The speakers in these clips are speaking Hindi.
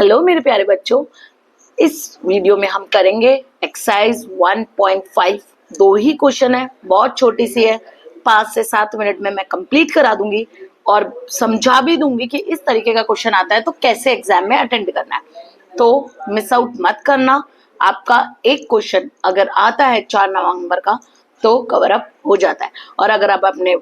हेलो मेरे प्यारे बच्चों, इस वीडियो में हम करेंगे एक्सरसाइज 1.5। दो ही क्वेश्चन है, बहुत छोटी सी है, 5 से 7 मिनट में मैं कंप्लीट करा दूंगी और समझा भी दूंगी कि इस तरीके का क्वेश्चन आता है तो कैसे एग्जाम में अटेंड करना है। तो मिस आउट मत करना। आपका एक क्वेश्चन अगर आता है 4 नवंबर का तो कवर अप हो जाता है, और अगर आप अपने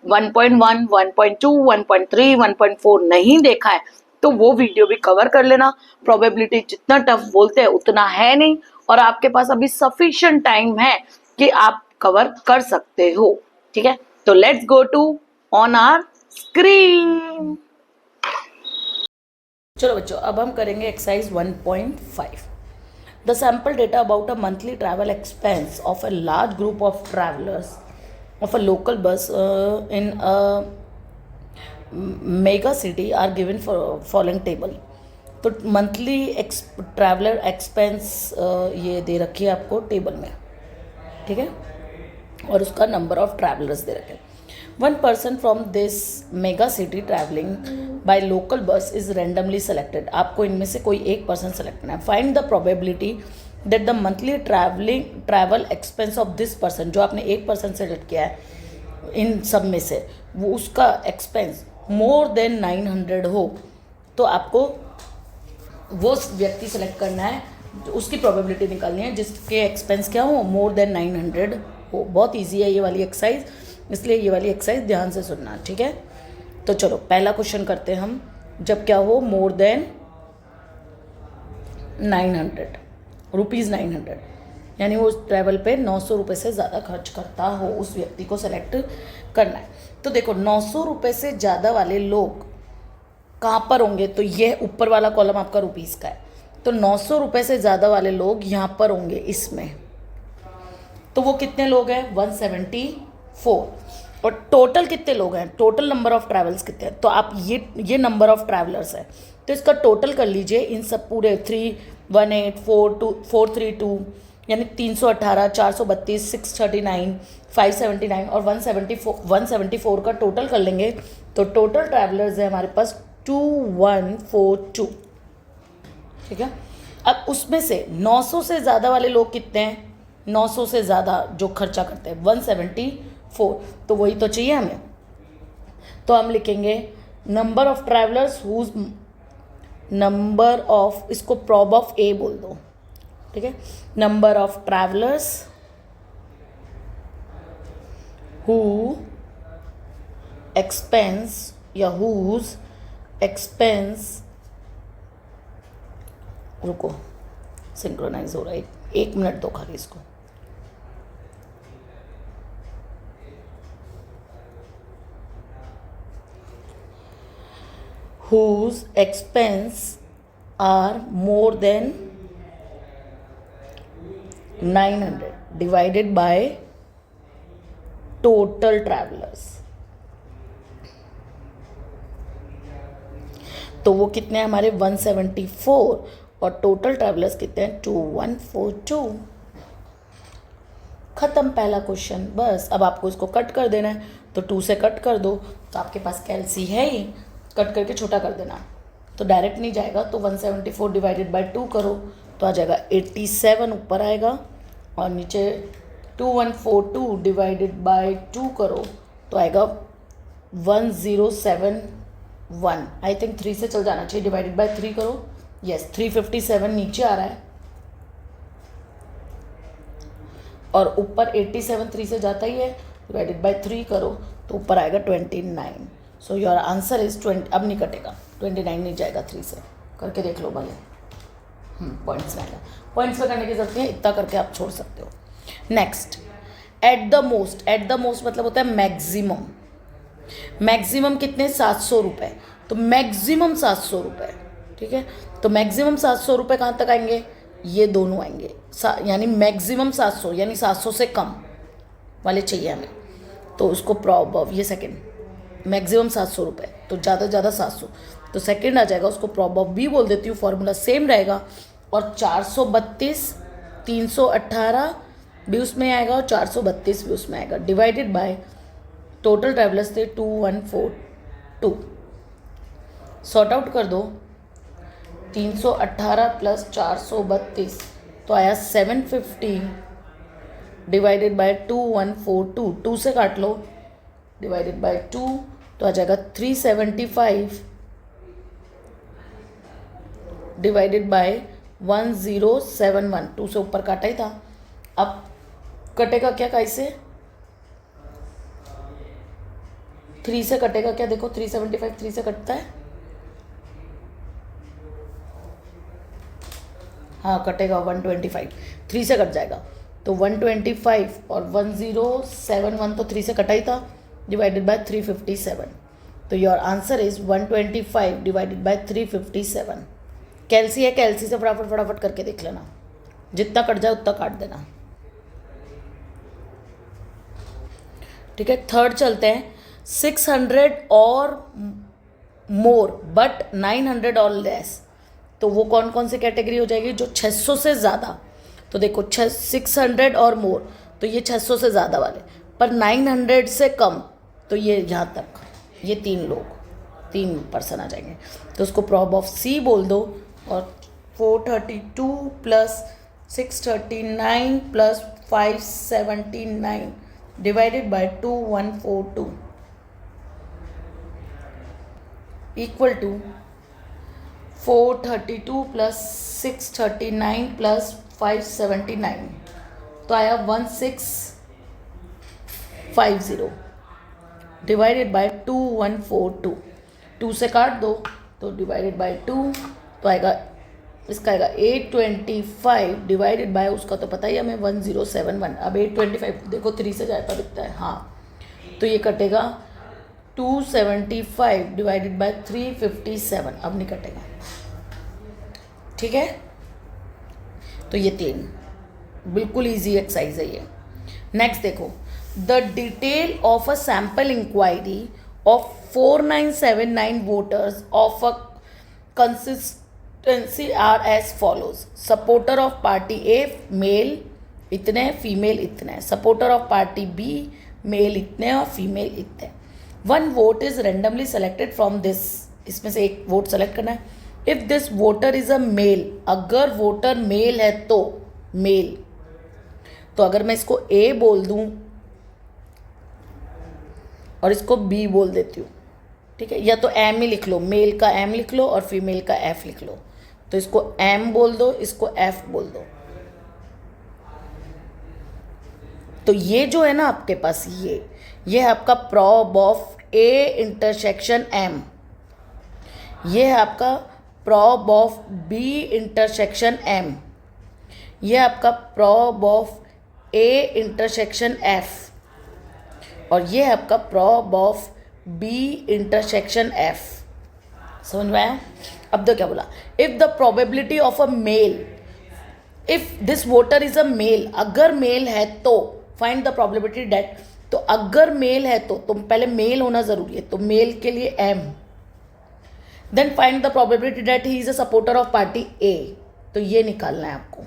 1.1, 1.2, 1.3, 1.4 नहीं देखा है तो वो वीडियो भी कवर कर लेना। प्रोबेबिलिटी जितना टफ बोलते हैं उतना है नहीं, और आपके पास अभी सफिशिएंट टाइम है कि आप कवर कर सकते हो। ठीक है, तो let's go to on our screen. चलो बच्चों, अब हम करेंगे exercise 1.5। The sample data about a monthly travel expense of a large group of travellers of a local bus in a mega city are given for following table. तो मंथली ट्रैवलर एक्सपेंस ये दे रखी है आपको टेबल में, ठीक है, और उसका नंबर ऑफ ट्रैवलर्स दे रखे हैं। 1 person from this mega city travelling by local bus is randomly selected. आपको इनमें से कोई एक पर्सन सेलेक्ट करना है। Find the probability that the monthly travel expense of this person, जो आपने एक पर्सन सेलेक्ट किया है इन सब में से, वो उसका एक्सपेंस मोर देन 900 हो, तो आपको वो व्यक्ति सेलेक्ट करना है, उसकी प्रोबेबिलिटी निकालनी है जिसके एक्सपेंस क्या हो, मोर देन 900 हो। बहुत इजी है ये वाली एक्सरसाइज, इसलिए ये वाली एक्सरसाइज ध्यान से सुनना, ठीक है। तो चलो पहला क्वेश्चन करते हैं हम। जब क्या हो, मोर देन 900 रुपीज़, 900 यानी वो ट्रैवल पे 900 रुपये से ज़्यादा खर्च करता हो, उस व्यक्ति को सेलेक्ट करना है। तो देखो 900 रुपये से ज़्यादा वाले लोग कहाँ पर होंगे, तो ये ऊपर वाला कॉलम आपका रुपीज़ का है, तो 900 रुपये से ज़्यादा वाले लोग यहाँ पर होंगे इसमें। तो वो कितने लोग हैं, 174। और टोटल कितने लोग हैं, टोटल नंबर ऑफ ट्रैवल्स कितने हैं, तो आप ये नंबर ऑफ ट्रैवलर्स है, तो इसका टोटल कर लीजिए इन सब पूरे 318, 432 यानी 318, 432, 639, 579 और 174 का टोटल कर लेंगे तो टोटल ट्रैवलर्स है हमारे पास 2142, ठीक है। अब उसमें से 900 से ज़्यादा वाले लोग कितने हैं, 900 से ज़्यादा जो खर्चा करते हैं 174, तो वही तो चाहिए हमें। तो हम लिखेंगे number of travellers whose number of, इसको प्रॉब ऑफ ए बोल दो, ठीक है। Number of travellers who expense या हुज एक्सपेंस, रुको सिंक्रोनाइज हो रहा है, 1 मिनट दो खाली इसको। whose expense are more than 900 divided by total travelers। तो वो कितने हैं हमारे 174, और टोटल ट्रैवलर्स कितने हैं 2142। खत्म पहला क्वेश्चन, बस अब आपको इसको कट कर देना है, तो 2 से कट कर दो, तो आपके पास कैलसी है ही, कट करके छोटा कर देना, तो डायरेक्ट नहीं जाएगा, तो 174 डिवाइडेड बाय 2 करो तो आ जाएगा 87 ऊपर आएगा, और नीचे 2142 डिवाइडेड बाय 2 करो तो आएगा 1071। आई थिंक 3 से चल जाना चाहिए, डिवाइडेड बाय 3 करो, यस 357 नीचे आ रहा है, और ऊपर 87 3 से जाता ही है, डिवाइडेड बाय 3 करो तो ऊपर आएगा 29। So your answer is 20। अब नहीं कटेगा, 29 नहीं जाएगा 3 से, करके देख लो भले। पॉइंट्स में आएगा, पॉइंट्स में करने की जरूरत नहीं है, इतना करके आप छोड़ सकते हो। Next, at the most. At the most मतलब होता है मैक्सिमम। मैक्सिमम कितने, 700 रुपये, तो मैक्सिमम 700 रुपये, ठीक है। तो मैक्सिमम 700 रुपये कहाँ तक आएंगे, ये दोनों आएंगे, यानी मैक्सिमम 700 यानी 700 से कम वाले चाहिए हमें, तो उसको प्रॉब, ये सेकेंड मैक्सिमम 700 रुपये, तो ज़्यादा से ज़्यादा 700, तो सेकेंड आ जाएगा, उसको प्रॉब ऑफ बी बोल देती हूँ, फॉर्मूला सेम रहेगा, और 432, 318 भी उसमें आएगा और 432 भी उसमें आएगा, डिवाइडेड बाय टोटल ट्रैवलर्स थे 2142। सॉर्ट आउट कर दो, 318 प्लस 432 तो आया 750 डिवाइडेड बाय 2142, 2 से काट लो, डिवाइडेड बाय 2 तो आ जाएगा 375 डिवाइडेड बाय 1071, 2 से ऊपर काटा ही था। अब कटेगा क्या कैसे, 3 से कटेगा क्या, देखो 375 3 से कटता है, हाँ कटेगा 125, 3 से कट जाएगा तो 125 और 1071 तो 3 से कटा ही था, डिवाइडेड बाय 357। तो your answer is 125 divided by 357। कैलसी है, कैलसी से फटाफट फटाफट करके देख लेना, जितना कट जाए उतना काट देना। ठीक है, थर्ड चलते हैं। 600 और मोर बट 900 और लेस, तो वो कौन कौन सी कैटेगरी हो जाएगी, जो 600 से ज़्यादा। तो देखो 600 और मोर तो ये 600 से ज़्यादा वाले, पर 900 से कम तो ये यहाँ तक, ये 3 लोग, 3 पर्सन आ जाएंगे। तो उसको प्रॉब ऑफ सी बोल दो, और 432 plus 639 plus 579 divided by 2142 equal to 432 plus 639 plus 579 तो आया 1650 डिवाइडेड बाय 2142, 2 से काट दो तो डिवाइडेड बाय 2 तो आएगा, इसका आएगा 825 डिवाइडेड बाय, उसका तो पता ही हमें 1071। अब 825 देखो 3 से जाता दिखता है, हाँ तो ये कटेगा 275 डिवाइडेड बाय 357, अब नहीं कटेगा। ठीक है, तो ये 3 बिल्कुल इजी एक्सरसाइज है ये। नेक्स्ट देखो, the detail of a sample inquiry of 4979 voters of a consistency are as follows. Supporter of party A male इतने, फीमेल इतने, supporter of party B male इतने और फीमेल इतने। 1 vote is randomly selected from this, इसमें से एक वोट सेलेक्ट करना है। If this voter is a male, अगर वोटर मेल है तो मेल, तो अगर मैं इसको ए बोल दूं और इसको बी बोल देती हूँ, ठीक है, या तो एम ही लिख लो, मेल का एम लिख लो और फीमेल का एफ लिख लो। तो इसको एम बोल दो, इसको एफ बोल दो। तो ये जो है ना आपके पास, ये है आपका prob of A intersection M, ये है आपका prob of B intersection M, ये आपका prob of A intersection F, और ये है आपका prob of B intersection F. समझ में आया? अब तो क्या बोला, if the probability of a male, if this voter is a male, अगर मेल है तो फाइंड द प्रोबेबिलिटी डेट, तो अगर मेल है तो पहले मेल होना जरूरी है, तो मेल के लिए M, then find the probability that he is a supporter of party A, तो ये निकालना है आपको।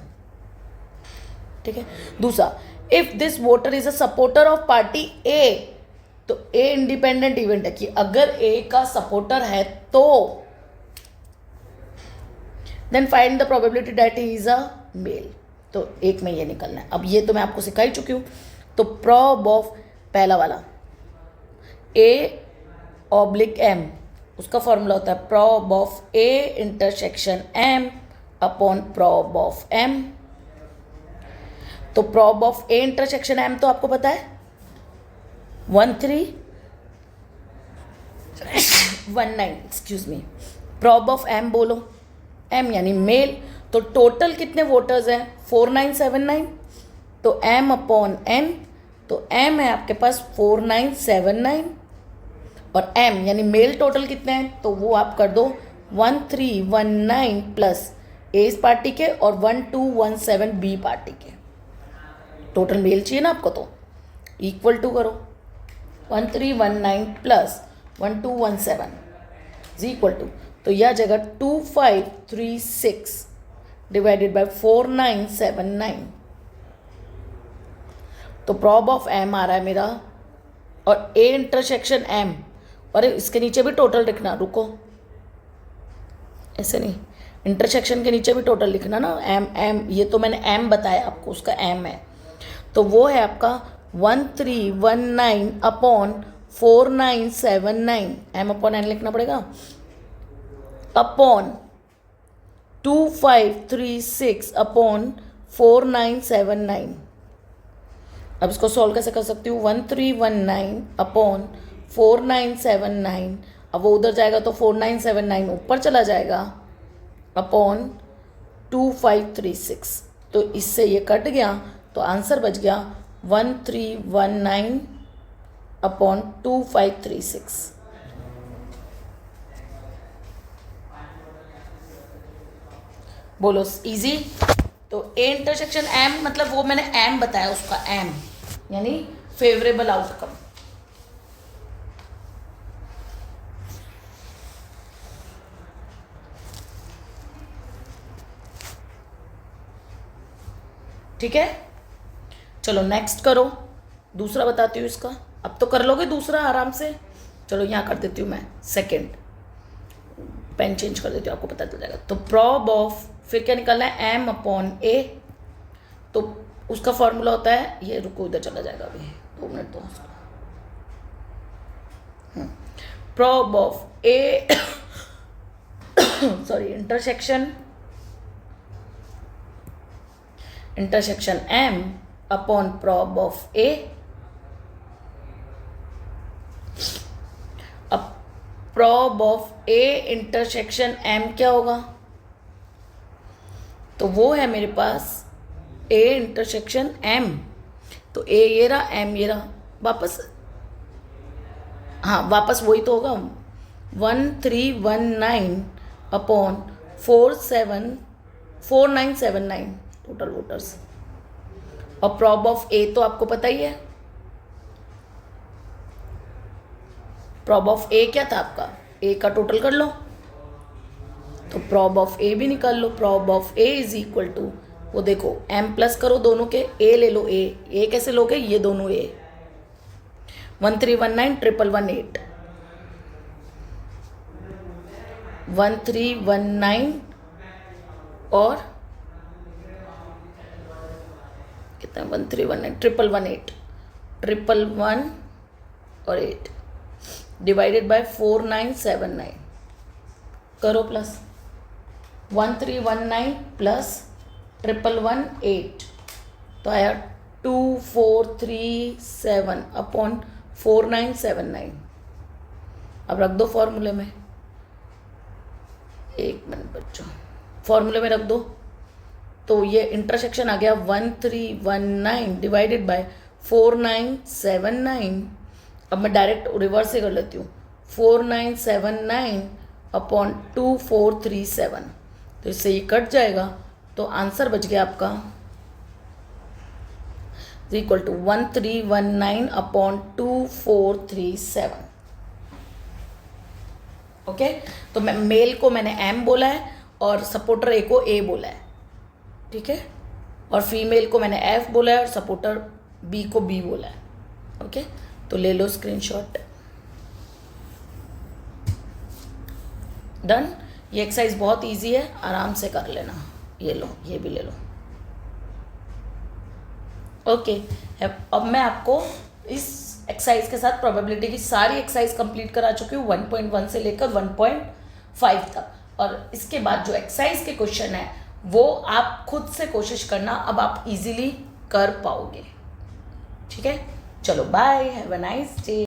ठीक है, दूसरा, if this voter is a supporter of party A, तो ए इंडिपेंडेंट इवेंट है कि अगर ए का सपोर्टर है तो, then find the probability that he is a male, तो एक में ये निकलना है। अब ये तो मैं आपको सिखा ही चुकी हूँ। तो प्रॉब ऑफ पहला वाला ए ऑब्लिक एम, उसका फॉर्मूला होता है prob of A intersection M upon prob of M. तो prob of A intersection M तो आपको पता है 1319, excuse me. Prob of M बोलो, एम यानी मेल, तो टोटल कितने वोटर्स हैं 4979, तो एम अपॉन एन, तो एम है आपके पास 4979 और एम यानी मेल टोटल कितने हैं, तो वो आप कर दो 1319 प्लस ए पार्टी के और 1217 बी पार्टी के, टोटल मेल चाहिए ना आपको, तो इक्वल टू करो 1319 प्लस 1217 इज इक्वल टू, तो यह जगह 2536 डिवाइडेड बाय 4979। तो प्रॉब ऑफ एम आ रहा है मेरा, और ए इंटरसेक्शन एम, और इसके नीचे भी टोटल लिखना, रुको ऐसे नहीं, इंटरसेक्शन के नीचे भी टोटल लिखना ना, एम एम, ये तो मैंने एम बताया आपको, उसका एम है, तो वो है आपका 1319 अपॉन 4979, एम अपॉन एन लिखना पड़ेगा, अपॉन 2536 अपॉन 4979। अब इसको सॉल्व कैसे कर सकती हूँ, 1319 अपॉन 4979, अब वो उधर जाएगा तो 4979 ऊपर चला जाएगा, अपॉन 2536, तो इससे ये कट गया, तो आंसर बच गया 1319 अपॉन 2536। बोलो इजी। तो ए इंटरसेक्शन एम, मतलब वो मैंने एम बताया, उसका एम यानी फेवरेबल आउटकम। ठीक है, चलो नेक्स्ट करो, दूसरा बताती हूँ इसका। अब तो कर लोगे दूसरा आराम से। चलो यहाँ कर देती हूँ मैं सेकंड, पेन चेंज कर देती हूँ, आपको पता चल जाएगा। तो प्रॉब ऑफ, फिर क्या निकालना है, एम अपॉन ए, तो उसका फॉर्मूला होता है ये, रुको उधर चला जाएगा अभी, 2 मिनट दो उसको। Prob of A sorry intersection M upon prob of A. अब prob of A intersection M क्या होगा, तो वो है मेरे पास ए इंटरसेक्शन एम, तो ए ये रहा, एम ये रहा, वापस, हाँ वापस वही तो होगा, 1319 अपॉन 4979 टोटल वोटर्स। और प्रॉब ऑफ ए तो आपको पता ही है, प्रॉब ऑफ ए क्या था आपका, ए का टोटल कर लो, तो प्रॉब ऑफ ए भी निकाल लो। Prob of A is equal to, वो देखो एम प्लस करो दोनों के, ए ले लो, ए कैसे लोगे, ये दोनों ए, 1319 11118, 1319 और कितना, 1319 11118, 111 और 8 डिवाइडेड बाय 4979, करो प्लस, 1319 प्लस 11118, तो आया 2437 अपॉन 4979। अब रख दो फॉर्मूले में, 1 मिनट बच्चों, फॉर्मूले में रख दो, तो ये इंटरसेक्शन आ गया 1319 डिवाइडेड बाय 4979। अब मैं डायरेक्ट रिवर्स से कर लेती हूँ, 4979 अपॉन 2437, तो इससे ये कट जाएगा, तो आंसर बच गया आपका इक्वल टू 1319 अपॉन 2437। ओके, तो मैं मेल को मैंने एम बोला है और सपोर्टर ए को ए बोला है, ठीक है, और फीमेल को मैंने एफ बोला है और सपोर्टर बी को बी बोला है। ओके, तो ले लो स्क्रीनशॉट। डन। ये एक्सरसाइज बहुत इजी है, आराम से कर लेना। ये लो, ये भी ले लो। ओके, अब मैं आपको इस एक्सरसाइज के साथ प्रोबेबिलिटी की सारी एक्सरसाइज कंप्लीट करा चुकी हूँ 1.1 से लेकर 1.5 तक, और इसके बाद जो एक्सरसाइज के क्वेश्चन है वो आप खुद से कोशिश करना, अब आप इजीली कर पाओगे। ठीक है, चलो bye, have a nice day.